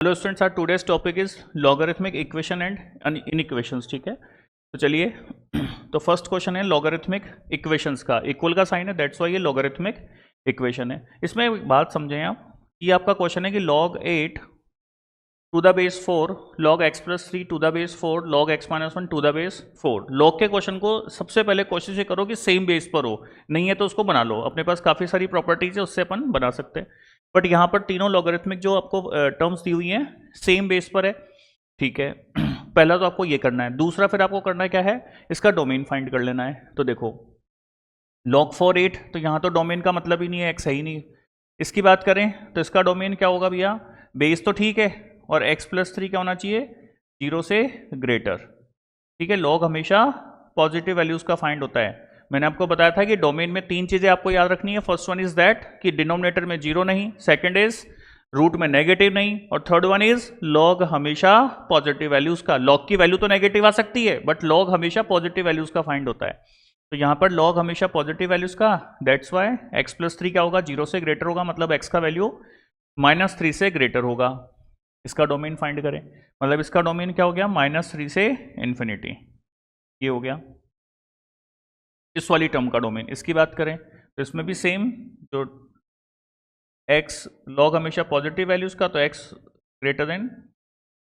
Hello students, our today's topic is logarithmic equation and inequations. ठीक है, तो चलिए तो फर्स्ट क्वेश्चन है लॉगरिथमिक इक्वेशंस का। इक्वल का साइन है, दैट्स वाई ये लॉगरिथमिक इक्वेशन है। इसमें एक बात समझें आप, ये आपका क्वेश्चन है कि log 8 to the base 4 log x plus 3 to the base 4 log x minus 1 to the base 4। Log के क्वेश्चन को सबसे पहले कोशिश ये करो कि सेम बेस पर हो, नहीं है तो उसको बना लो। अपने पास काफ़ी सारी प्रॉपर्टीज है, उससे अपन बना सकते हैं। बट यहाँ पर तीनों लॉगरिथमिक जो आपको टर्म्स दी हुई हैं सेम बेस पर है। ठीक है पहला तो आपको ये करना है। दूसरा फिर आपको करना है क्या है, इसका डोमेन फाइंड कर लेना है। तो देखो log 4 8, तो यहाँ तो डोमेन का मतलब ही नहीं है, x है ही नहीं। इसकी बात करें तो इसका डोमेन क्या होगा भैया, बेस तो ठीक है और x प्लस 3 क्या होना चाहिए, 0 से ग्रेटर। ठीक है, लॉग हमेशा पॉजिटिव वैल्यूज का फाइंड होता है। मैंने आपको बताया था कि डोमेन में तीन चीजें आपको याद रखनी है। फर्स्ट वन इज दैट कि डिनोमिनेटर में 0 नहीं, सेकंड इज रूट में नेगेटिव नहीं, और थर्ड वन इज लॉग हमेशा पॉजिटिव वैल्यूज का। लॉग की वैल्यू तो नेगेटिव आ सकती है बट लॉग हमेशा पॉजिटिव वैल्यूज का फाइंड होता है। तो यहां पर लॉग हमेशा पॉजिटिव वैल्यूज का, दैट्स वाई x प्लस 3 क्या होगा, 0 से ग्रेटर होगा, मतलब x का वैल्यू -3 से ग्रेटर होगा। इसका डोमेन फाइंड करें, मतलब इसका डोमेन क्या हो गया, -3 से इन्फिनिटी, ये हो गया इस वाली टर्म का डोमेन। इसकी बात करें तो इसमें भी सेम, जो x लॉग हमेशा पॉजिटिव वैल्यूज का, तो x ग्रेटर देन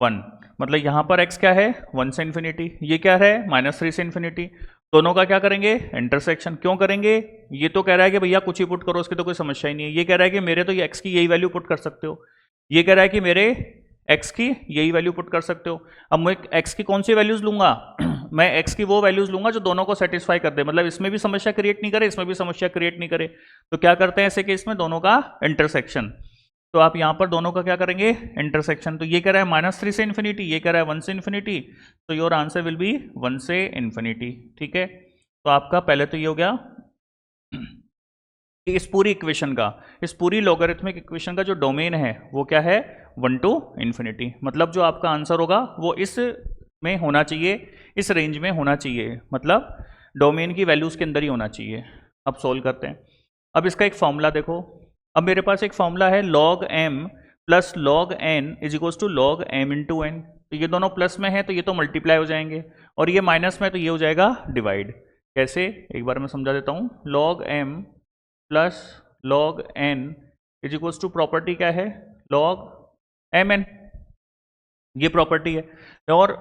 1, मतलब यहां पर x क्या है 1 से इन्फिनिटी, ये क्या है -3 से इन्फिनिटी। दोनों का क्या करेंगे, इंटरसेक्शन। क्यों करेंगे, ये तो कह रहा है कि भैया कुछ ही पुट करो, उसकी तो कोई समस्या ही नहीं है। ये कह रहा है कि मेरे तो ये x की यही वैल्यू पुट कर सकते हो, ये कह रहा है कि मेरे x की यही वैल्यू पुट कर सकते हो। अब मैं x की कौन सी वैल्यूज लूंगा मैं x की वो वैल्यूज लूंगा जो दोनों को सेटिस्फाई कर दे, मतलब इसमें भी समस्या क्रिएट नहीं करे, इसमें भी समस्या क्रिएट नहीं करे। तो क्या करते हैं ऐसे केस में, दोनों का इंटरसेक्शन। तो आप यहां पर दोनों का क्या करेंगे, इंटरसेक्शन। तो ये कह रहा है -3 से इन्फिनिटी, ये कह रहा है 1 से इन्फिनिटी, तो योर आंसर विल बी 1 से इन्फिनिटी। ठीक है, तो आपका पहले तो ये हो गया कि इस पूरी इक्वेशन का, इस पूरी लॉगरिथमिक इक्वेशन का जो डोमेन है वो क्या है, 1 to इन्फिनिटी। मतलब जो आपका आंसर होगा वो इस में होना चाहिए, इस रेंज में होना चाहिए, मतलब डोमेन की वैल्यूज के अंदर ही होना चाहिए। अब सोल्व करते हैं। अब इसका एक फॉर्मूला देखो, अब मेरे पास एक फॉर्मूला है log m plus log n is equals to log m into n. तो ये दोनों प्लस में है तो ये तो मल्टीप्लाई हो जाएंगे, और ये माइनस में तो ये हो जाएगा डिवाइड। कैसे, एक बार मैं समझा देता हूँ। log m plus log n is equals to property क्या है, log mn, ये प्रॉपर्टी है। और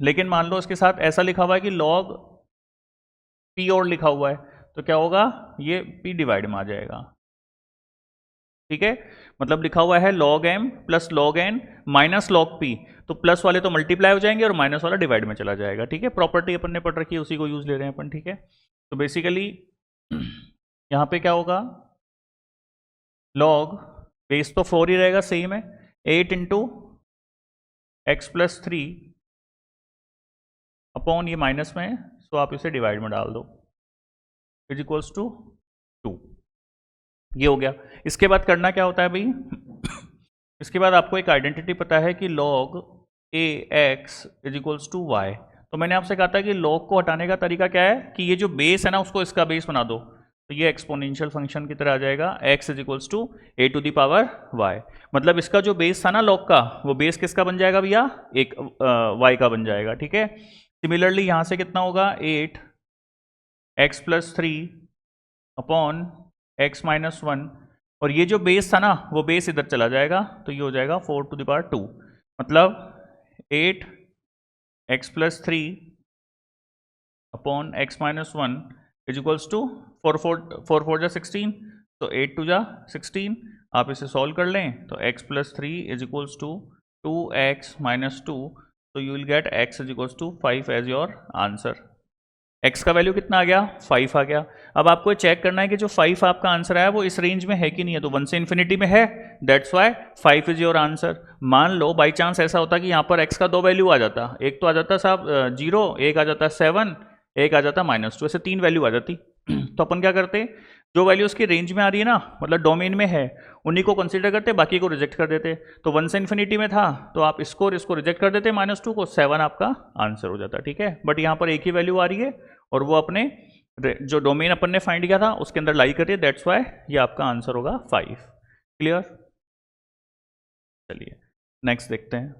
लेकिन मान लो इसके साथ ऐसा लिखा हुआ है कि log p और लिखा हुआ है, तो क्या होगा, ये p डिवाइड में आ जाएगा। ठीक है, मतलब लिखा हुआ है log m plus log n minus log p, तो प्लस वाले तो मल्टीप्लाई हो जाएंगे और माइनस वाला डिवाइड में चला जाएगा। ठीक है, प्रॉपर्टी अपन ने पढ़ रखी है, उसी को यूज ले रहे हैं अपन। ठीक है, तो बेसिकली यहां पे क्या होगा, log बेस तो 4 ही रहेगा, सेम है, 8 इंटू एक्स प्लस 3 अपॉन ये माइनस में है, सो आप इसे डिवाइड में डाल दो, इज इक्वल्स टू 2। ये हो गया। इसके बाद करना क्या होता है भाई इसके बाद आपको एक आइडेंटिटी पता है कि log ax is equals to y. तो मैंने आपसे कहा था कि log को हटाने का तरीका क्या है कि ये जो बेस है ना उसको इसका बेस बना दो, तो ये एक्सपोनेंशियल फंक्शन की तरह आ जाएगा, x is equals to a to the power y। मतलब इसका जो बेस था ना log का, वो बेस किसका बन जाएगा भैया, एक y का बन जाएगा। ठीक है, सिमिलरली यहां से कितना होगा, 8 x plus 3 upon x minus 1, और ये जो बेस था ना वो बेस इधर चला जाएगा, तो ये हो जाएगा 4 टू द पावर 2, मतलब 8 x plus 3 upon x minus 1 is equals to 4 जा 16, तो 8 2 जा 16। आप इसे सॉल्व कर लें तो x plus 3 is equals to 2x minus 2, तो you will get x is equals to 5 as your answer. x का वैल्यू कितना आ गया, 5 आ गया। अब आपको चेक करना है कि जो 5 आपका आंसर आया वो इस रेंज में है कि नहीं है, तो 1 से इन्फिनिटी में है, that's Y 5 is your answer. मान लो बाई चांस ऐसा होता कि यहाँ पर x का 2 वैल्यू आ जाता, एक तो आ जाता साहब 0, एक आ जाता 7, एक आ जाता -2, ऐसे 3 वैल्यू आ जाती तो अपन क्या करते, जो वैल्यू उसकी रेंज में आ रही है ना, मतलब डोमेन में है, उन्हीं को कंसीडर करते, बाकी को रिजेक्ट कर देते। तो 1 से इन्फिनिटी में था तो आप इसको और इसको रिजेक्ट कर देते, -2 को, 7 आपका आंसर हो जाता। ठीक है, बट यहाँ पर एक ही वैल्यू आ रही है और वो अपने जो डोमेन अपन ने फाइंड किया था उसके अंदर लाई कर रही है, दैट्स वाई ये आपका आंसर होगा 5। क्लियर, चलिए नेक्स्ट देखते हैं।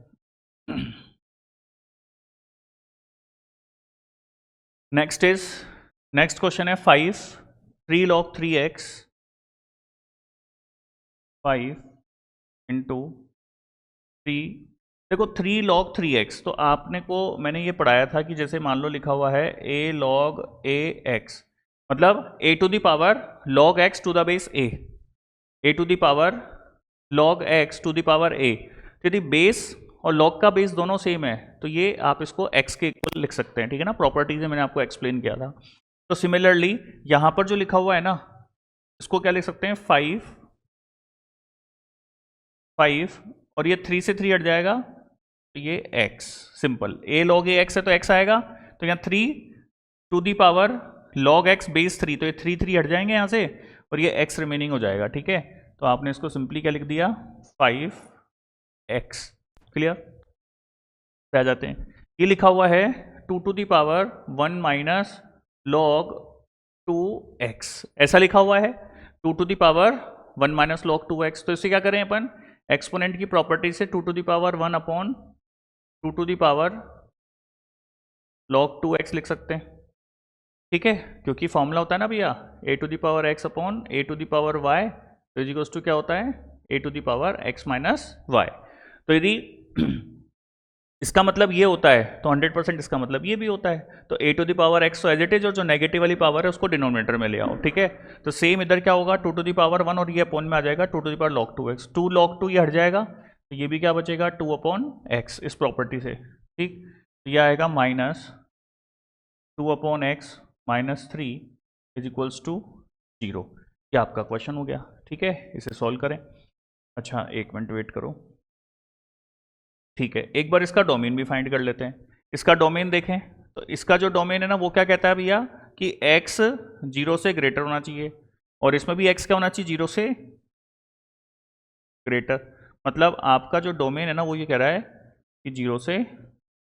नेक्स्ट क्वेश्चन है 5 3 log 3x 5 इंटू 3। देखो 3 log 3x, तो आपने को मैंने ये पढ़ाया था कि जैसे मान लो लिखा हुआ है a log ax, मतलब a to the power log x to the base a to the power log x to the power a। यदि बेस और log का बेस दोनों सेम है तो ये आप इसको x के इक्वल लिख सकते हैं, ठीक है ना। प्रॉपर्टीज में मैंने आपको एक्सप्लेन किया था। तो सिमिलरली यहां पर जो लिखा हुआ है ना, इसको क्या लिख सकते हैं 5 और ये 3 से 3 हट जाएगा तो ये x, simple a log a x है तो x आएगा, तो यहाँ 3 to the power log x बेस 3, तो ये 3 3 हट जाएंगे यहाँ से और ये x रिमेनिंग हो जाएगा, ठीक है। तो आपने इसको सिंपली क्या लिख दिया 5x। क्लियर, आ जाते हैं। ये लिखा हुआ है 2 to the power 1 minus log 2x, ऐसा लिखा हुआ है 2 to the power 1 minus log 2x। तो इसे क्या करें अपन, एक्सपोनेंट की प्रॉपर्टी से 2 to the power 1 upon 2 to the power log 2x लिख सकते हैं, ठीक है। क्योंकि फॉर्मूला होता है ना भैया a to the power x upon a to the power y, तो इज टू क्या होता है a to the power x minus y। तो यदि इसका मतलब ये होता है तो 100% इसका मतलब ये भी होता है। तो a to the power x तो एज इट इज, और जो नेगेटिव वाली पावर है उसको डिनोमिनेटर में ले आओ, ठीक है। तो सेम इधर क्या होगा 2 टू दी पावर 1 और ये अपॉन में आ जाएगा 2 to the power log 2x। 2 log 2 ये हट जाएगा तो ये भी क्या बचेगा 2 अपॉन x इस प्रॉपर्टी से, ठीक। तो ये आएगा minus 2 upon x minus 3 is equals to 0। ये आपका क्वेश्चन हो गया, ठीक है। इसे सॉल्व करें। अच्छा 1 मिनट वेट करो, ठीक है। एक बार इसका डोमेन भी फाइंड कर लेते हैं। इसका डोमेन देखें तो इसका जो डोमेन है ना वो क्या कहता है भैया कि x 0 से ग्रेटर होना चाहिए, और इसमें भी x क्या होना चाहिए 0 से ग्रेटर। मतलब आपका जो डोमेन है ना वो ये कह रहा है कि 0 से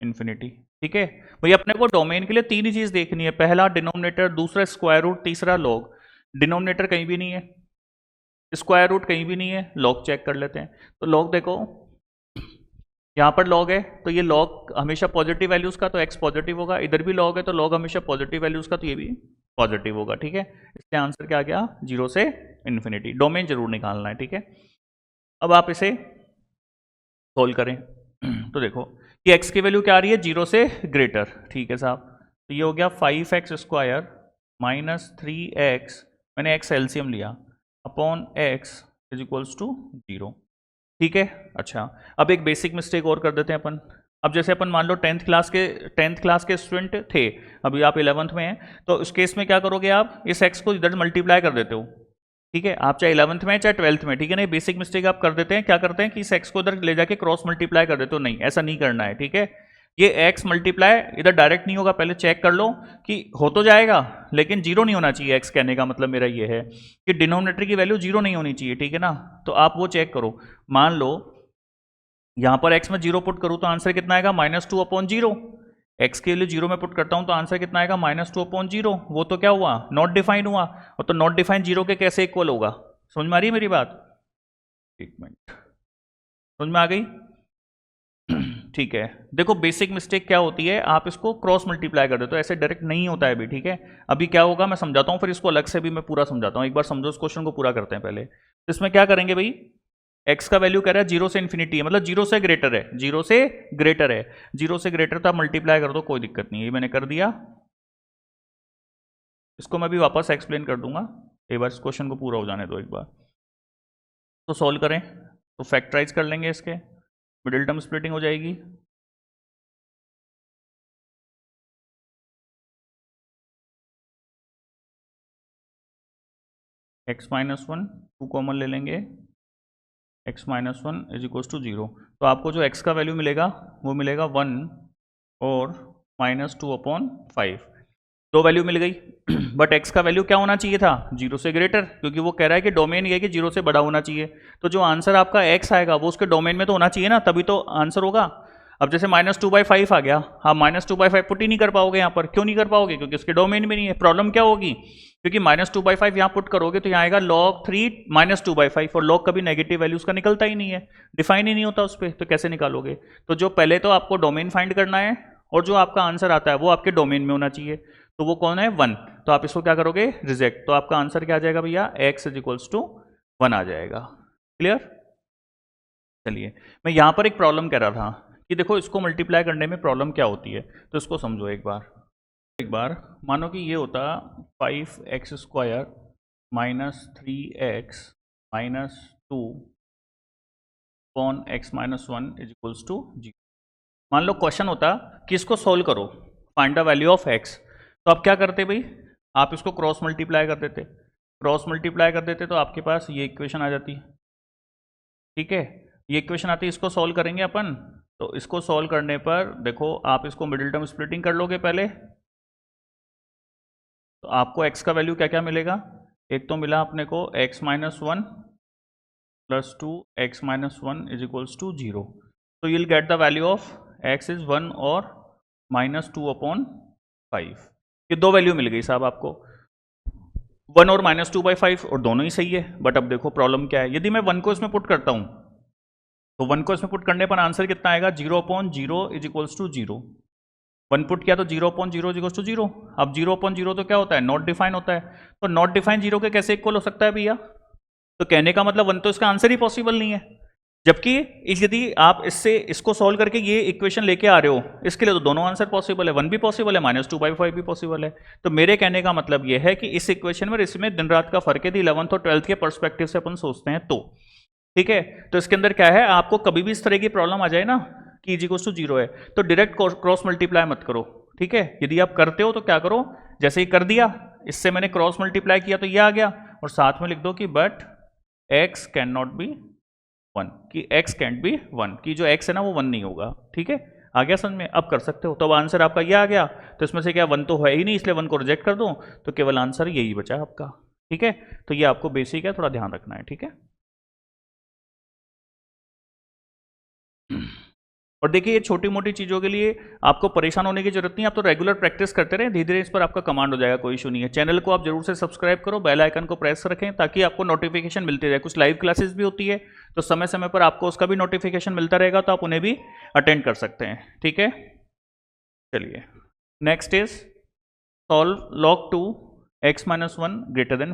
इन्फिनिटी, ठीक है। भाई अपने को डोमेन के लिए 3 ही चीज देखनी है, पहला डिनोमिनेटर, दूसरा स्क्वायर रूट, तीसरा लॉग। डिनोमिनेटर कहीं भी नहीं है, स्क्वायर रूट कहीं भी नहीं है, लॉग चेक कर लेते हैं। तो लॉग देखो यहाँ पर लॉग है तो ये लॉग हमेशा पॉजिटिव वैल्यूज का, तो x पॉजिटिव होगा। इधर भी लॉग है तो लॉग हमेशा पॉजिटिव वैल्यूज का, तो ये भी पॉजिटिव होगा, ठीक है। इसका आंसर क्या आ गया 0 से इन्फिनिटी। डोमेन जरूर निकालना है, ठीक है। अब आप इसे सोल्व करें तो देखो कि x की वैल्यू क्या आ रही है 0 से ग्रेटर, ठीक है साहब। तो ये हो गया 5x स्क्वायर माइनस 3x, मैंने x एलसीएम लिया, upon x is equals to 0, ठीक है। अच्छा अब एक बेसिक मिस्टेक और कर देते हैं अपन। अब जैसे अपन मान लो 10th क्लास के स्टूडेंट थे, अभी आप 11th में हैं, तो उस केस में क्या करोगे आप इस x को इधर मल्टीप्लाई कर देते हो, ठीक है। आप चाहे 11th में चाहे 12th में, ठीक है ना। बेसिक मिस्टेक आप कर देते हैं, क्या करते हैं कि इस x को इधर ले जाके क्रॉस मल्टीप्लाई कर देते हो। नहीं, ऐसा नहीं करना है, ठीक है। ये x मल्टीप्लाई इधर डायरेक्ट नहीं होगा, पहले चेक कर लो कि हो तो जाएगा लेकिन 0 नहीं होना चाहिए। x कहने का मतलब मेरा ये है कि डिनोमिनेटर की वैल्यू 0 नहीं होनी चाहिए, ठीक है ना। तो आप वो चेक करो। मान लो यहां पर x में 0 पुट करूं तो आंसर कितना आएगा -2 अपॉन 0। x के लिए 0 में पुट करता हूं तो आंसर कितना आएगा -2 अपॉन 0। वो तो क्या हुआ नॉट डिफाइंड हुआ, और तो नॉट डिफाइंड 0 के कैसे इक्वल होगा। समझ में आ रही है मेरी बात? 1 मिनट, समझ में आ गई? ठीक है। देखो बेसिक मिस्टेक क्या होती है, आप इसको क्रॉस मल्टीप्लाई कर देते हो, ऐसे डायरेक्ट नहीं होता है अभी, ठीक है। अभी क्या होगा मैं समझाता हूं, फिर इसको अलग से भी मैं पूरा समझाता हूं। एक बार समझो इस क्वेश्चन को पूरा करते हैं पहले। तो इसमें क्या करेंगे भाई, x का वैल्यू कह रहा है 0 से इन्फिनिटी है, मतलब 0 से ग्रेटर है, 0 से ग्रेटर है। 0 से ग्रेटर तो आप मल्टीप्लाई कर दो, कोई दिक्कत नहीं है, ये मैंने कर दिया। इसको मैं भी वापस एक्सप्लेन कर दूंगा, एक बार इस क्वेश्चन को पूरा हो जाने दो एक बार। तो सॉल्व करें तो फैक्टराइज कर लेंगे, इसके मिडिल टर्म स्प्लिटिंग हो जाएगी। x माइनस 1 2 कॉमन ले लेंगे, x minus 1 is equals to 0। तो आपको जो x का वैल्यू मिलेगा वो मिलेगा 1 और -2 अपॉन 5, दो वैल्यू मिल गई। बट x का वैल्यू क्या होना चाहिए था 0 से ग्रेटर, क्योंकि वो कह रहा है कि डोमेन ये कि 0 से बड़ा होना चाहिए। तो जो आंसर आपका x आएगा वो उसके डोमेन में तो होना चाहिए ना, तभी तो आंसर होगा। अब जैसे -2/5 आ गया, आप -2/5 पुट ही नहीं कर पाओगे यहाँ पर। क्यों नहीं कर पाओगे? क्योंकि उसके डोमेन में नहीं है। प्रॉब्लम क्या होगी? क्योंकि -2/5 यहाँ पुट करोगे तो यहाँ आएगा log3 -2/5, और log कभी नेगेटिव वैल्यूज का निकलता ही नहीं है, डिफाइन ही नहीं होता उस पर, तो कैसे निकालोगे? तो जो पहले तो आपको डोमेन फाइंड करना है, और जो आपका आंसर आता है वो आपके डोमेन में होना चाहिए। तो वो कौन है? 1। तो आप इसको क्या करोगे? रिजेक्ट। तो आपका आंसर क्या आ जाएगा भैया? x = 1 आ जाएगा। क्लियर? चलिए, मैं यहाँ पर एक प्रॉब्लम कह रहा था कि देखो इसको मल्टीप्लाई करने में प्रॉब्लम क्या होती है, तो इसको समझो एक बार। मानो कि ये होता 5x² - 3x - 2 अपॉन x - 1 = 0। मान लो क्वेश्चन होता कि इसको सोल्व करो, find the value of x। तो आप क्या करते भाई? आप इसको क्रॉस मल्टीप्लाई कर देते तो आपके पास ये इक्वेशन आ जाती। ठीक है, ये इक्वेशन आती है, इसको सॉल्व करेंगे अपन। तो इसको सॉल्व करने पर देखो, आप इसको मिडिल टर्म स्प्लिटिंग कर लोगे पहले, तो आपको x का वैल्यू क्या क्या मिलेगा? एक तो मिला अपने को x - 1 + 2 x - 1 = 0। तो you'll get the value of x is 1 और -2/5। ये दो वैल्यू मिल गई साहब आपको, 1 और -2/5, और दोनों ही सही है। बट अब देखो प्रॉब्लम क्या है, यदि मैं 1 को इसमें पुट करता हूं, तो 1 को इसमें पुट करने पर आंसर कितना आएगा? 0/0 = 0। 1 पुट किया तो 0/0 = 0। अब 0/0 तो क्या होता है? नॉट डिफाइन होता है। तो नॉट डिफाइन 0 के कैसे इक्वल हो सकता है भैया? तो कहने का मतलब 1 तो इसका आंसर ही पॉसिबल नहीं है। जबकि यदि आप इससे इसको सॉल्व करके ये इक्वेशन लेके आ रहे हो, इसके लिए तो दोनों आंसर पॉसिबल है, 1 भी पॉसिबल है, -2/5 भी पॉसिबल है। तो मेरे कहने का मतलब ये है कि इस इक्वेशन में इसमें दिन रात का फर्क है। 11th और 12th के पर्सपेक्टिव से अपन सोचते हैं तो ठीक है। तो इसके अंदर क्या है, आपको कभी भी इस तरह की प्रॉब्लम आ जाए ना कि = 0 है, तो डायरेक्ट क्रॉस मल्टीप्लाई मत करो। ठीक है, यदि आप करते हो तो क्या करो, जैसे ही कर दिया, इससे मैंने क्रॉस मल्टीप्लाई किया तो ये आ गया, और साथ में लिख दो कि but x can not be 1, कि x कैंट बी 1, कि जो x है ना वो 1 नहीं होगा। ठीक है, आ गया समझ में? अब कर सकते हो। तो अब आंसर आपका ये आ गया, तो इसमें से क्या 1 तो है ही नहीं, इसलिए 1 को रिजेक्ट कर दो, तो केवल आंसर यही बचा आपका। ठीक है, तो ये आपको बेसिक है, थोड़ा ध्यान रखना है। ठीक है, और देखिए ये छोटी मोटी चीज़ों के लिए आपको परेशान होने की जरूरत नहीं, आप तो रेगुलर प्रैक्टिस करते रहें, धीरे धीरे इस पर आपका कमांड हो जाएगा, कोई इशू नहीं है। चैनल को आप जरूर से सब्सक्राइब करो, बेल आइकन को प्रेस रखें ताकि आपको नोटिफिकेशन मिलती रहे। कुछ लाइव क्लासेस भी होती है, तो समय समय पर आपको उसका भी नोटिफिकेशन मिलता रहेगा, तो आप उन्हें भी अटेंड कर सकते हैं। ठीक है, चलिए next is solve log2 x - 1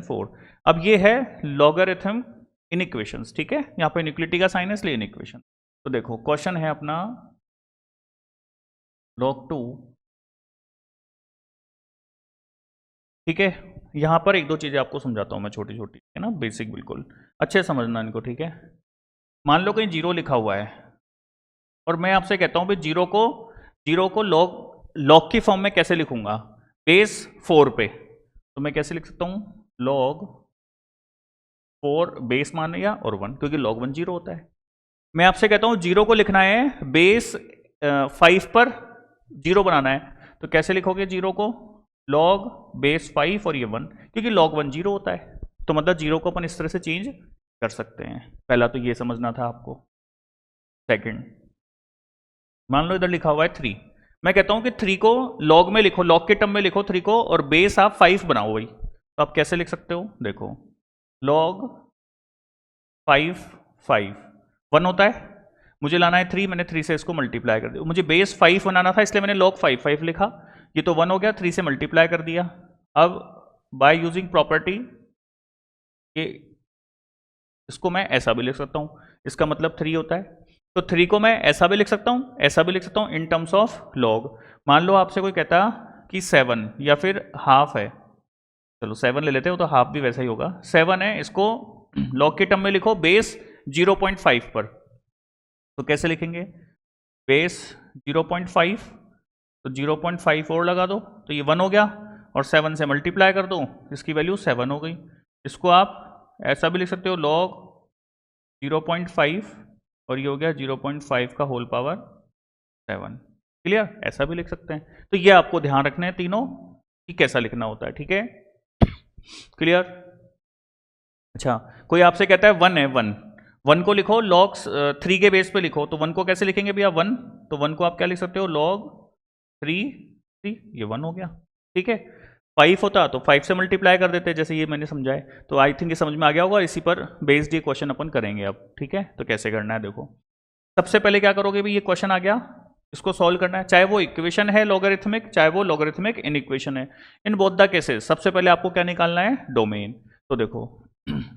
> 4। अब ये है लॉगरिथम इन इक्वेशंस। ठीक है, यहाँ पे इनइक्वालिटी का साइन है इसलिए इन इक्वेशन। तो देखो क्वेश्चन है अपना log2। ठीक है, यहां पर एक दो चीजें आपको समझाता हूं मैं, छोटी छोटी है ना, बेसिक, बिल्कुल अच्छे समझना इनको। ठीक है, मान लो कहीं 0 लिखा हुआ है, और मैं आपसे कहता हूं भाई 0 को लॉग की फॉर्म में कैसे लिखूंगा? बेस 4 पे, तो मैं कैसे लिख सकता हूं? log 4 बेस मान या और 1, क्योंकि log 1 0 होता है। मैं आपसे कहता हूं 0 को लिखना है बेस 5 पर 0 बनाना है, तो कैसे लिखोगे 0 को? log बेस 5 और ये 1, क्योंकि log 1 0 होता है, तो मतलब 0 को अपन इस तरह से चेंज कर सकते हैं। पहला तो ये समझना था आपको। सेकंड, मान लो इधर लिखा हुआ है 3, मैं कहता हूं कि 3 को log में लिखो, log के टर्म में लिखो 3 को, और बेस आप 5 बनाओ भाई। तो आप कैसे लिख सकते हो? देखो log 5 1 होता है, मुझे लाना है 3, मैंने 3 से इसको मल्टीप्लाई कर दिया। मुझे बेस 5 बनाना था, इसलिए मैंने log 5 लिखा, ये तो 1 हो गया, 3 से मल्टीप्लाई कर दिया। अब बाय यूजिंग प्रॉपर्टी ये इसको मैं ऐसा भी लिख सकता हूं, इसका मतलब 3 होता है, तो 3 को मैं ऐसा भी लिख सकता हूं, ऐसा भी लिख सकता हूं इन टर्म्स ऑफ log। मान लो आपसे कोई कहता कि 7 या फिर हाफ है, चलो 7 ले लेते हो, तो हाफ भी वैसा ही होगा। 7 है, इसको log के टर्म में लिखो बेस 0.5 पर, तो कैसे लिखेंगे? बेस 0.5, तो 0.5 और लगा दो, तो ये 1 हो गया, और 7 से मल्टीप्लाई कर दो, इसकी वैल्यू 7 हो गई। इसको आप ऐसा भी लिख सकते हो log 0.5, और ये हो गया 0.5 का होल पावर 7। क्लियर? ऐसा भी लिख सकते हैं। तो ये आपको ध्यान रखना है तीनों कि कैसा लिखना होता है। ठीक है, क्लियर? अच्छा, कोई आपसे कहता है 1 है, 1 को लिखो log 3 के बेस पे लिखो, तो 1 को कैसे लिखेंगे भैया? 1, तो 1 को आप क्या लिख सकते हो, log 3, ये 1 हो गया, ठीक है। 5 होता तो 5 से मल्टीप्लाई कर देते, जैसे ये मैंने समझाए। तो आई थिंक ये समझ में आ गया होगा, इसी पर बेस्ड ये क्वेश्चन अपन करेंगे अब, ठीक है। तो कैसे करना है देखो, सबसे पहले क्या करोगे भाई, ये क्वेश्चन आ गया, इसको सॉल्व करना है, चाहे वो इक्वेशन है लॉगरिथमिक, चाहे वो लॉगरिथमिक इन इक्वेशन है। इन बोथ द केसेस सबसे पहले आपको क्या निकालना है, डोमेन। तो देखो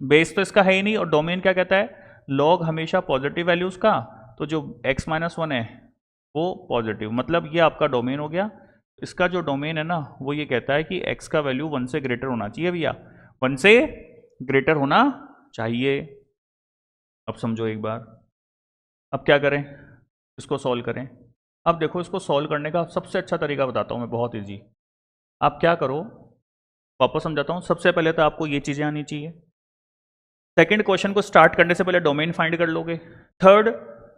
बेस तो इसका है ही नहीं, और डोमेन क्या कहता है, लॉग हमेशा पॉजिटिव वैल्यूज का, तो जो x-1 है वो पॉजिटिव, मतलब ये आपका डोमेन हो गया। इसका जो डोमेन है ना, वो ये कहता है कि x का वैल्यू 1 से ग्रेटर होना चाहिए भैया, 1 से ग्रेटर होना चाहिए। अब समझो एक बार, अब क्या करें, इसको सॉल्व करें। अब देखो, इसको सॉल्व करने का सबसे अच्छा तरीका बताता हूँ मैं, बहुत इजी। आप क्या करो, वापस समझाता हूँ। सबसे पहले तो आपको ये चीज़ें आनी चाहिए। सेकंड क्वेश्चन को स्टार्ट करने से पहले डोमेन फाइंड कर लोगे। थर्ड,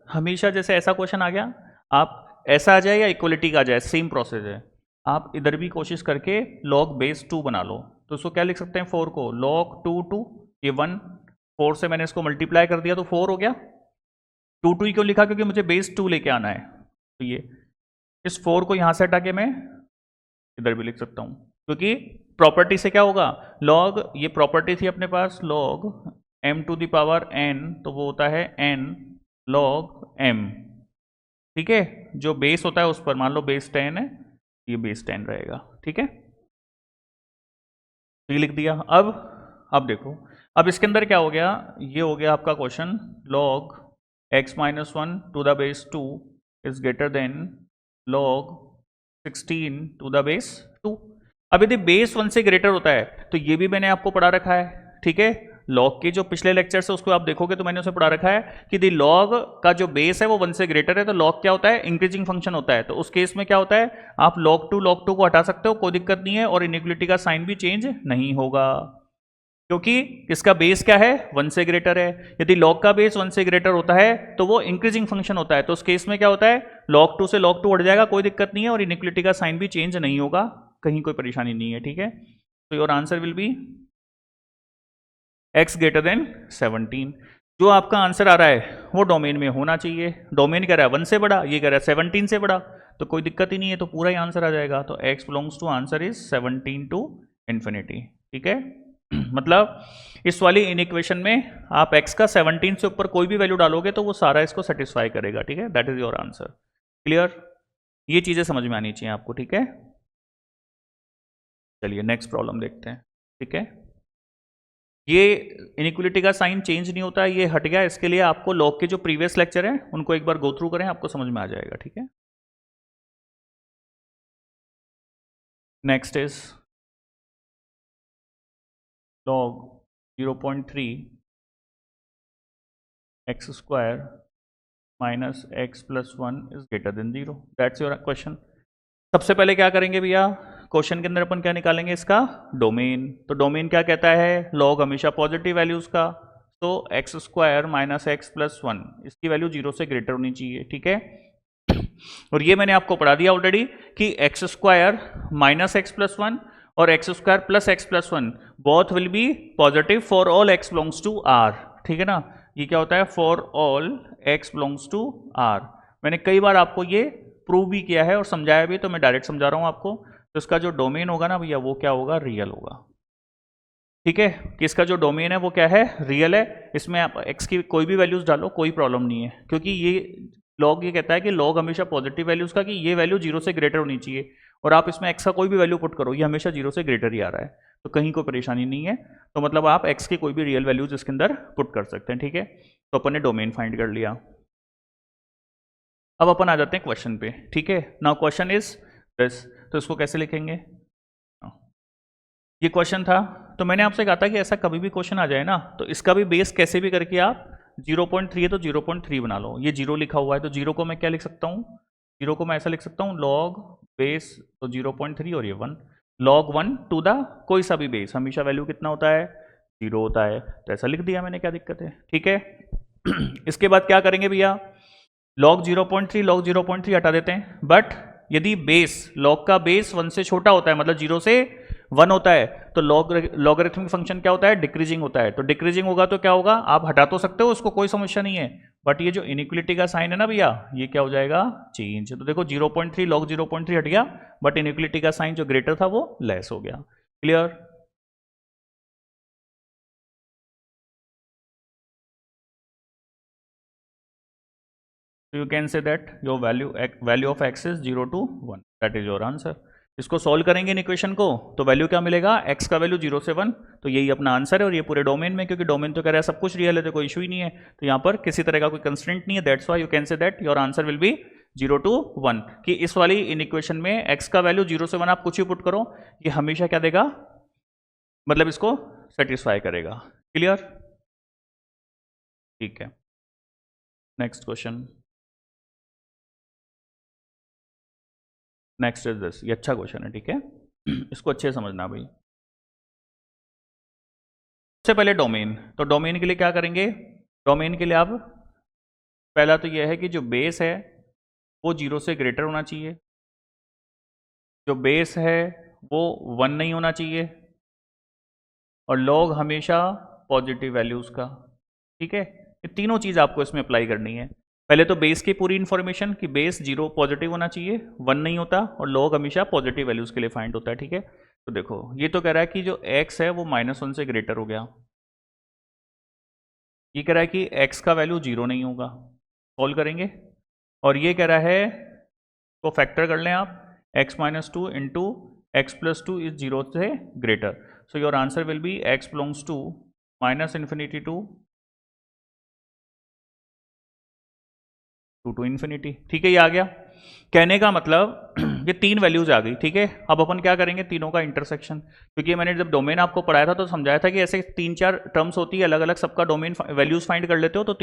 हमेशा जैसे ऐसा क्वेश्चन आ गया, आप ऐसा आ जाए या इक्वलिटी का आ जाए, सेम प्रोसेस है। आप इधर भी कोशिश करके log बेस 2 बना लो। तो इसको क्या लिख सकते हैं, 4 को log 2, ये 1, 4 से मैंने इसको मल्टीप्लाई कर दिया तो 4 हो गया। 2 क्यों लिखा, क्योंकि मुझे बेस 2 लेके आना है। तो ये इस 4 को यहां से हटा के मैं इधर भी लिख सकता हूं, क्योंकि प्रॉपर्टी से क्या होगा, log, ये प्रॉपर्टी थी अपने पास, log m⁴n, तो वो होता है n log m, ठीक है। जो बेस होता है उस पर, मान लो बेस 10 है, ये बेस 10 रहेगा, ठीक है। तो ये लिख दिया। अब देखो, अब इसके अंदर क्या हो गया, ये हो गया आपका question, log x-1 to the base 2 is greater than log 16 to the base 2। अब यदि बेस 1 से ग्रेटर होता है, तो ये भी मैंने आपको पढ़ा रखा है, ठीक है। लॉग के जो पिछले लेक्चर से उसको आप देखोगे तो मैंने उसे पढ़ा रखा है कि दी लॉग का जो बेस है वो 1 से ग्रेटर है, तो लॉग क्या होता है, इंक्रीजिंग फंक्शन होता है। तो उस केस में क्या होता है, आप log 2 को हटा सकते हो, कोई दिक्कत नहीं है, और इनइक्वलिटी का साइन भी चेंज नहीं होगा, क्योंकि इसका बेस क्या है, 1 से ग्रेटर है। यदि log का बेस 1 से ग्रेटर होता है तो वो इंक्रीजिंग फंक्शन होता है, तो उस केस में क्या होता है, log 2 से log 2 हट जाएगा, कोई दिक्कत नहीं है, और इनइक्वलिटी का साइन भी चेंज नहीं होगा, कहीं कोई परेशानी नहीं है, ठीक है। तो your answer will be x greater than 17। जो आपका आंसर आ रहा है वो डोमेन में होना चाहिए। डोमेन कह रहा है 1 से बड़ा, ये कह रहा है 17 से बड़ा, तो कोई दिक्कत ही नहीं है, तो पूरा ही आंसर आ जाएगा। तो x belongs to answer is 17 to infinity, ठीक है। मतलब इस वाली इन इक्वेशन में आप x का 17 से ऊपर कोई भी वैल्यू डालोगे तो वो सारा इसको सेटिस्फाई करेगा, ठीक है। That is your answer. Clear, ये चीजें समझ में आनी चाहिए आपको, ठीक है। चलिए नेक्स्ट प्रॉब्लम देखते हैं, ठीक है। ये इनइक्वलिटी का साइन चेंज नहीं होता है, ये हट गया। इसके लिए आपको लॉग के जो प्रीवियस लेक्चर हैं उनको एक बार गो थ्रू करें, आपको समझ में आ जाएगा, ठीक है। Next is log 0.3 x square minus x plus 1 is greater then 0। That's your question. सबसे पहले क्या करेंगे भैया, क्वेश्चन के अंदर अपन क्या निकालेंगे, इसका डोमेन। तो डोमेन क्या कहता है, log हमेशा पॉजिटिव वैल्यूज का, तो x square minus x plus 1, इसकी वैल्यू 0 से ग्रेटर होनी चाहिए, ठीक है। और ये मैंने आपको पढ़ा दिया ऑलरेडी कि x square minus x plus 1 और x square plus x plus 1 both will be positive for all x belongs to R, ठीक है ना। ये क्या होता है, for all x belongs to R. मैंने कई बार आपको ये प्रूव भी किया है और समझाया भी, तो मैं डायरेक्ट समझा रहा हूं आपको। तो इसका जो डोमेन होगा ना भैया, वो क्या होगा, रियल होगा, ठीक है। कि इसका जो डोमेन है वो क्या है, रियल है। इसमें आप एक्स की कोई भी वैल्यूज डालो, कोई प्रॉब्लम नहीं है, क्योंकि ये लॉग ये कहता है कि लॉग हमेशा पॉजिटिव वैल्यूज का, कि ये वैल्यू 0 से ग्रेटर होनी चाहिए, और आप इसमें एक्स का कोई भी वैल्यू पुट करो, ये हमेशा 0 से ग्रेटर ही आ रहा है, तो कहीं कोई परेशानी नहीं है। तो मतलब आप एक्स की कोई भी रियल वैल्यूज इसके अंदर पुट कर सकते हैं, ठीक है। तो अपन ने डोमेन फाइंड कर लिया। अब अपन आ जाते हैं क्वेश्चन पे, ठीक है। नाउ क्वेश्चन इज दिस, तो इसको कैसे लिखेंगे, ये क्वेश्चन था। तो मैंने आपसे कहा था कि ऐसा कभी भी क्वेश्चन आ जाए ना, तो इसका भी बेस कैसे भी करके आप 0.3 है तो 0.3 बना लो। ये 0 लिखा हुआ है, तो 0 को मैं क्या लिख सकता हूँ, 0 को मैं ऐसा लिख सकता हूँ log बेस, तो 0.3 और ये 1 log 1 टू द कोई सा भी बेस, हमेशा वैल्यू कितना होता है, 0 होता है, तो ऐसा लिख दिया मैंने, क्या दिक्कत है, ठीक है। इसके बाद क्या करेंगे भैया, log 0.3 log 0.3 हटा देते हैं, बट यदि बेस, log का बेस 1 से छोटा होता है, मतलब 0 से 1 होता है, तो लॉगरिथमिक फंक्शन क्या होता है, डिक्रीजिंग होता है। तो डिक्रीजिंग होगा तो क्या होगा, आप हटा तो सकते हो उसको, कोई समस्या नहीं है, बट ये जो इनइक्वलिटी का साइन है ना भैया, ये क्या हो जाएगा, चेंज। तो देखो 0.3 लॉग 0.3 हट गया, बट इनइक्वलिटी का साइन जो ग्रेटर था वो लेस हो गया। Clear? So you can say that your value of x is 0 to 1. That is your answer. इसको सॉल्व करेंगे इन इक्वेशन को तो वैल्यू क्या मिलेगा, x का वैल्यू 0 से 1, तो यही अपना आंसर है। और ये पूरे डोमेन में, क्योंकि डोमेन तो कह रहा है सब कुछ रियल है तो कोई इशू ही नहीं है, तो यहाँ पर किसी तरह का कोई कंस्ट्रेंट नहीं है। That's why you can say that your answer will B 0 to 1। कि इस वाली इन इक्वेशन में x का वैल्यू 0 से 1 आप कुछ ही पुट करो, ये हमेशा क्या देगा, मतलब इसको सेटिस्फाई करेगा। क्लियर? ठीक है, next question. Next is this, ये अच्छा क्वेश्चन है, ठीक है, इसको अच्छे से समझना भाई। सबसे पहले डोमेन, तो डोमेन के लिए क्या करेंगे, डोमेन के लिए आप पहला तो यह है कि जो बेस है वो 0 से ग्रेटर होना चाहिए, जो बेस है वो 1 नहीं होना चाहिए, और लॉग हमेशा पॉजिटिव वैल्यूज का। ठीक है, ये तीनों चीज़ आपको इसमें अप्लाई करनी है। पहले तो बेस की पूरी इन्फॉर्मेशन कि बेस 0 पॉजिटिव होना चाहिए, 1 नहीं होता, और लॉग हमेशा पॉजिटिव वैल्यूज के लिए फाइंड होता है। ठीक है, तो देखो ये तो कह रहा है कि जो x है वो -1 से ग्रेटर हो गया, ये कह रहा है कि x का वैल्यू 0 नहीं होगा, सॉल्व करेंगे। और ये कह रहा है तो फैक्टर कर लें आप, x-2 इंटू x+2 इज 0 से greater, so your answer will be x belongs to -∞ to infinity. ठीक है, ये आ गया। कहने का मतलब ये तीन वैल्यूज आ गई। ठीक है, अब अपन क्या करेंगे, तीनों का इंटरसेक्शन, क्योंकि मैंने जब डोमेन आपको पढ़ाया था तो समझाया था कि ऐसे 3-4 टर्म्स होती है, अलग अलग सबका डोमेन वैल्यूज फाइंड कर लेते हो, तो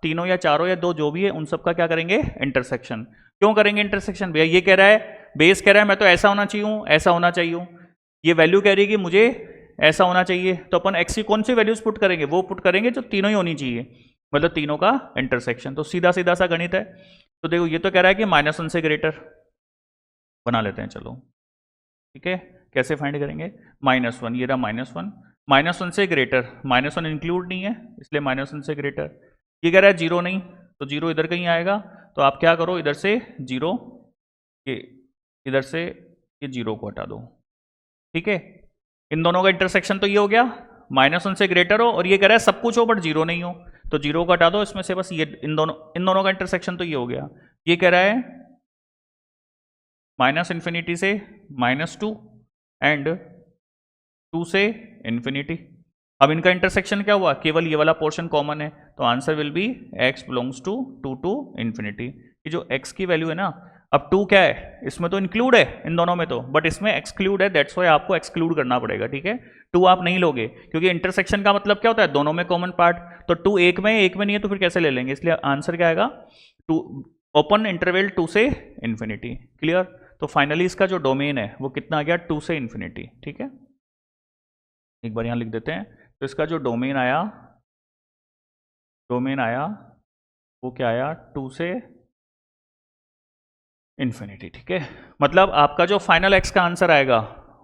तीनों या चारों या दो जो भी है उन सबका क्या करेंगे, इंटरसेक्शन। क्यों करेंगे इंटरसेक्शन भैया, ये कह रहा है बेस कह रहा है मैं तो ऐसा होना चाहिए, ऐसा होना चाहिए, ये वैल्यू कह रही है कि मुझे ऐसा होना चाहिए, तो अपन एक्स की कौन सी वैल्यूज पुट करेंगे, वो पुट करेंगे जो तीनों ही होनी चाहिए, मतलब तीनों का इंटरसेक्शन। तो सीधा सीधा सा गणित है। तो देखो ये तो कह रहा है कि -1 से ग्रेटर बना लेते हैं, चलो ठीक है, कैसे फाइंड करेंगे, -1, ये रहा -1 से ग्रेटर, -1 इंक्लूड नहीं है इसलिए -1 से ग्रेटर। ये कह रहा है 0 नहीं, तो 0 इधर कहीं आएगा, तो आप क्या करो, इधर से 0, ये इधर से ये 0 को हटा दो। ठीक है, इन दोनों का इंटरसेक्शन तो ये हो गया, -1 से ग्रेटर हो, और ये कह रहा है सब कुछ हो बट 0 नहीं हो, तो 0 को हटा दो इसमें से, बस ये इन दोनों का इंटरसेक्शन तो ये हो गया। ये कह रहा है -∞ से -2 एंड 2 से इन्फिनिटी। अब इनका इंटरसेक्शन क्या हुआ, केवल ये वाला पोर्शन कॉमन है, तो answer will be x belongs to 2 to infinity. ये जो x की वैल्यू है ना, अब 2 क्या है, इसमें तो इंक्लूड है इन दोनों में तो, बट इसमें एक्सक्लूड है, दैट्स व्हाई आपको एक्सक्लूड करना पड़ेगा। ठीक है, 2 आप नहीं लोगे, क्योंकि इंटरसेक्शन का मतलब क्या होता है, दोनों में कॉमन पार्ट, तो 2 एक में नहीं है तो फिर कैसे ले लेंगे, इसलिए आंसर क्या आएगा, 2 ओपन इंटरवल 2 से इन्फिनिटी। क्लियर? तो फाइनली इसका जो डोमेन है वो कितना आ गया, 2 से इन्फिनिटी। ठीक है, एक बार यहां लिख देते हैं, तो इसका जो डोमेन आया वो क्या आया, 2 से इन्फिनिटी। ठीक है, मतलब आपका जो फाइनल एक्स का आंसर आएगा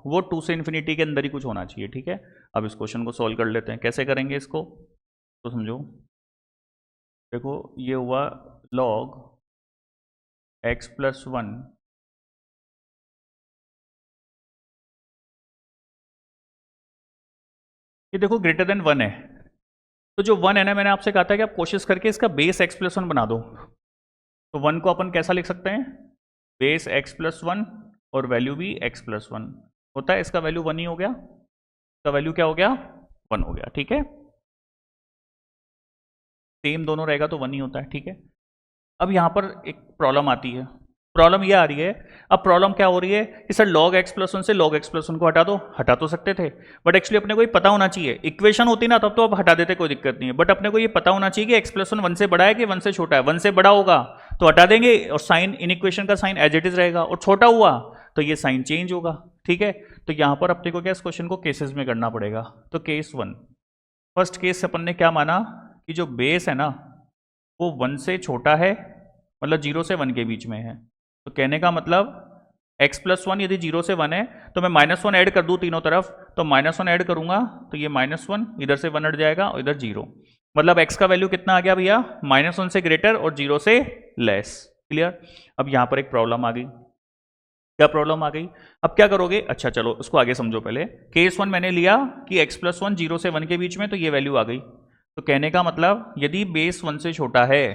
वो 2 से इन्फिनिटी के अंदर ही कुछ होना चाहिए। ठीक है, अब इस क्वेश्चन को सॉल्व कर लेते हैं, कैसे करेंगे इसको तो समझो। देखो ये हुआ log x+1 ये देखो ग्रेटर देन 1 है, तो जो 1 है ना, मैंने आपसे कहा था कि आप कोशिश करके इसका बेस x+1 बना दो, तो 1 को अपन कैसा लिख सकते हैं, बेस x+1 और वैल्यू भी x+1 होता है, इसका वैल्यू 1 ही हो गया, इसका वैल्यू क्या हो गया, 1 हो गया। ठीक है, सेम दोनों रहेगा तो 1 ही होता है। ठीक है, अब यहां पर एक प्रॉब्लम आती है, प्रॉब्लम ये आ रही है, अब प्रॉब्लम क्या हो रही है कि सर log x+1 से log x+1 को हटा दो, हटा तो सकते थे, बट एक्चुअली अपने को ये पता होना चाहिए, इक्वेशन होती ना तब तो अब हटा देते, कोई दिक्कत नहीं है, बट अपने को ये पता होना चाहिए कि x+1 1 से बड़ा है कि 1 से छोटा है, 1 से बड़ा होगा तो हटा देंगे, और साइन इन इक्वेशन का साइन एज इट इज रहेगा, और छोटा हुआ तो ये साइन चेंज होगा। ठीक है, तो यहां पर अपने को क्या, इस क्वेश्चन को केसेस में करना पड़ेगा। तो केस 1, फर्स्ट केस अपन ने क्या माना कि जो बेस है ना वो 1 से छोटा है, मतलब 0 से 1 के बीच में है, तो कहने का मतलब x+1 यदि 0 से 1 है तो मैं -1 ऐड कर दूं तीनों तरफ, तो -1 ऐड करूंगा तो ये -1 इधर से 1 हट जाएगा और इधर 0, मतलब x का वैल्यू कितना आ गया भैया, -1 से ग्रेटर और 0 से लेस। क्लियर। अब यहां पर एक प्रॉब्लम आ गई। क्या प्रॉब्लम आ गई? अब क्या करोगे? अच्छा चलो उसको आगे समझो। पहले केस 1 मैंने लिया कि x+1 0 से 1 के बीच में, तो ये वैल्यू आ गई। तो कहने का मतलब यदि बेस 1 से छोटा है,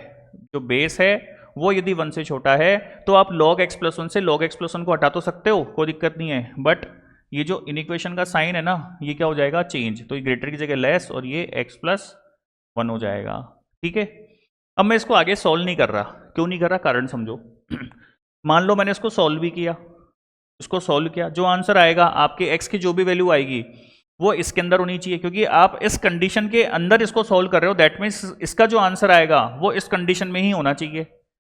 जो बेस है वो यदि 1 से छोटा है, तो आप log x+1 से log x+1 को हटा तो सकते हो, कोई दिक्कत नहीं है, बट ये जो इनइक्वेशन का साइन है ना, ये क्या हो जाएगा? चेंज। तो ये ग्रेटर की जगह लेस और ये x+1 हो जाएगा। ठीक है। अब मैं इसको आगे सॉल्व नहीं कर रहा। क्यों नहीं कर रहा? कारण समझो। मान लो मैंने इसको सॉल्व भी किया, इसको सॉल्व किया, जो आंसर आएगा आपके x की जो भी वैल्यू आएगी वो इसके अंदर होनी चाहिए, क्योंकि आप इस कंडीशन के अंदर इसको सॉल्व कर रहे हो। दैट मीन्स इसका जो आंसर आएगा वो इस कंडीशन में ही होना चाहिए।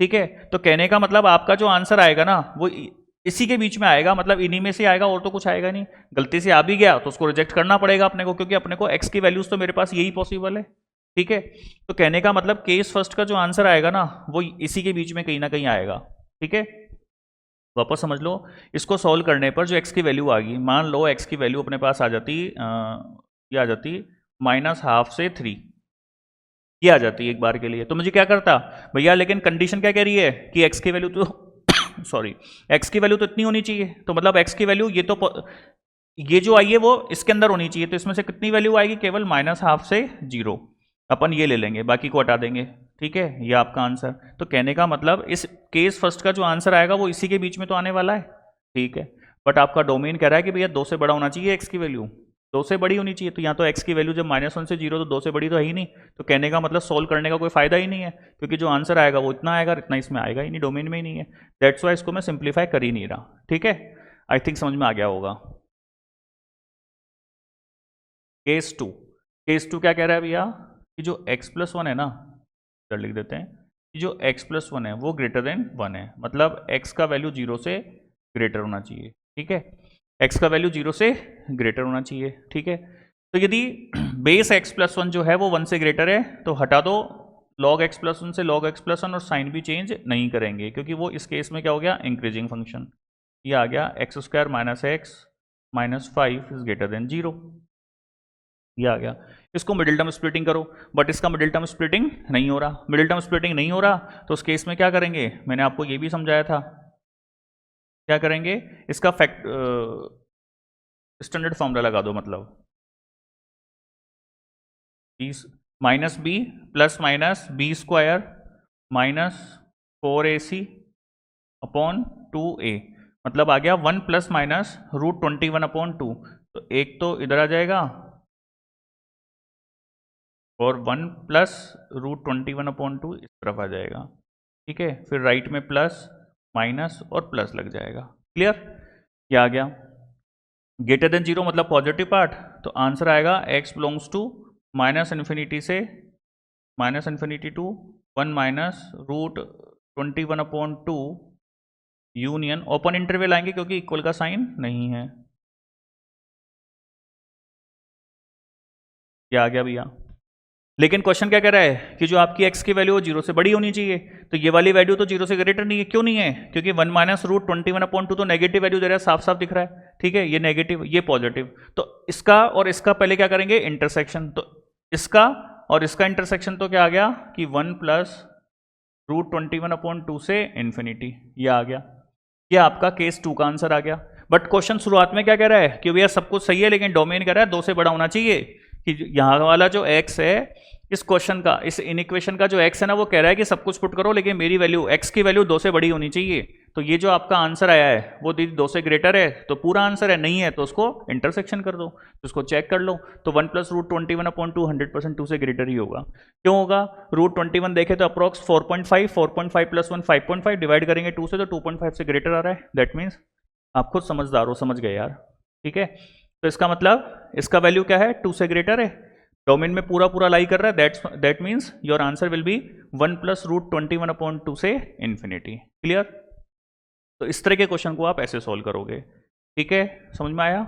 ठीक है। तो कहने का मतलब आपका जो आंसर आएगा ना वो इसी के बीच में आएगा, मतलब इन्हीं में से आएगा, और तो कुछ आएगा नहीं। गलती से आ भी गया तो उसको रिजेक्ट करना पड़ेगा अपने को, क्योंकि अपने को x की वैल्यूज तो मेरे पास यही पॉसिबल है। ठीक है। तो कहने का मतलब केस फर्स्ट का जो आंसर आएगा ना वो इसी के बीच में कहीं ना कहीं आएगा। ठीक है। वापस समझ लो, इसको सॉल्व करने पर जो x की वैल्यू आ गई, मान लो x की वैल्यू अपने पास आ जाती, ये आ जाती -12 से 3, ये आ जाती एक बार के लिए, तो मुझे क्या करता भैया, लेकिन कंडीशन क्या कह रही है कि x की वैल्यू तो सॉरी, x की वैल्यू तो इतनी होनी चाहिए, तो मतलब x की वैल्यू ये जो आई है वो इसके अंदर होनी चाहिए, तो इसमें से कितनी वैल्यू आएगी? केवल -12 से 0। अपन ये ले लेंगे, बाकी को हटा देंगे। ठीक है, ये आपका आंसर। तो कहने का मतलब इस केस फर्स्ट का जो आंसर आएगा वो इसी के बीच में तो आने वाला है। ठीक है। बट आपका डोमेन कह रहा है कि भैया 2 से बड़ा होना चाहिए x की वैल्यू, 2 से बड़ी होनी चाहिए। तो यहाँ तो x की वैल्यू जब -1 से 0, तो 2 से बड़ी तो है ही नहीं। तो कहने का मतलब सोल्व करने का कोई फायदा ही नहीं है, क्योंकि जो आंसर आएगा वो इतना आएगा, इतना इसमें आएगा ही नहीं, डोमेन में ही नहीं है। दैट्स वाई इसको मैं सिंप्लीफाई कर ही नहीं रहा। ठीक है। आई थिंक समझ में आ गया होगा। केस 2, केस 2 क्या कह रहा है भैया कि जो x+1 है ना, इधर लिख देते हैं कि जो x+1 है वो ग्रेटर देन 1 है, मतलब x का वैल्यू 0 से ग्रेटर होना चाहिए। ठीक है। x का वैल्यू 0 से ग्रेटर होना चाहिए। ठीक है। तो यदि बेस x+1 जो है वो 1 से ग्रेटर है, तो हटा दो log x+1 से log x+1, और साइन भी चेंज नहीं करेंगे, क्योंकि वो इस केस में क्या हो गया? Increasing function. ये आ गया x² - x -5 is greater then 0। ये आ गया। इसको मिडिल टर्म स्प्लिटिंग करो, बट इसका मिडिल टर्म स्प्लिटिंग नहीं हो रहा। मिडिल टर्म स्प्लिटिंग नहीं हो रहा, तो उस केस में क्या करेंगे? मैंने आपको ये भी समझाया था। क्या करेंगे? इसका फैक्ट स्टैंडर्ड फॉर्मूला लगा दो, मतलब -b ± b² -4ac upon 2a, मतलब आ गया 1 ± √21/2। तो एक तो इधर आ जाएगा और 1 + √21/2 इस तरफ आ जाएगा। ठीक है। फिर राइट में प्लस माइनस और प्लस लग जाएगा। क्लियर? ये आ गया। ग्रेटर देन 0 मतलब पॉजिटिव पार्ट, तो आंसर आएगा x बिलोंग्स टू -∞ से -∞ टू 1 - √21/2 यूनियन, ओपन इंटरवल आएंगे क्योंकि इक्वल का साइन नहीं है। क्या आ गया भैया? लेकिन क्वेश्चन क्या कह रहा है कि जो आपकी x की वैल्यू 0 से बड़ी होनी चाहिए, तो ये वाली वैल्यू तो 0 से ग्रेटर नहीं है। क्यों नहीं है? क्योंकि 1 - √21/2 तो नेगेटिव वैल्यू दे रहा है, साफ साफ दिख रहा है। ठीक है। ये नेगेटिव, ये पॉजिटिव, तो इसका और इसका पहले क्या करेंगे? इंटरसेक्शन। तो इसका और इसका इंटरसेक्शन तो क्या आ गया कि 1 + √21/2 से इन्फिनिटी। ये आ गया। ये आपका केस 2 का आंसर आ गया। बट क्वेश्चन शुरुआत में क्या कह रहा है कि भैया सब कुछ सही है, लेकिन डोमेन कह रहा है 2 से बड़ा होना चाहिए, कि यहाँ वाला जो x है, इस क्वेश्चन का, इस इनइक्वेशन का जो x है ना, वो कह रहा है कि सब कुछ पुट करो, लेकिन मेरी वैल्यू x की वैल्यू 2 से बड़ी होनी चाहिए। तो ये जो आपका आंसर आया है वो 2 से ग्रेटर है, तो पूरा आंसर है, नहीं है तो उसको इंटरसेक्शन कर दो, तो उसको चेक कर लो। तो 1 + √21/2 100% 2 से ग्रेटर ही होगा। क्यों होगा? √21 देखे तो अप्रॉक्स 4.5, 4.5 + 1 5.5, डिवाइड करेंगे 2 से तो 2.5 से ग्रेटर आ रहा है। दैट मीन्स आप खुद समझदार हो, समझ गए यार। ठीक है। तो इसका मतलब इसका वैल्यू क्या है? 2 से ग्रेटर है, डोमेन में पूरा पूरा लाई कर रहा है। That means your answer will B 1 + √21/2 से इन्फिनिटी। क्लियर? तो इस तरह के क्वेश्चन को आप ऐसे सॉल्व करोगे। ठीक है, समझ में आया?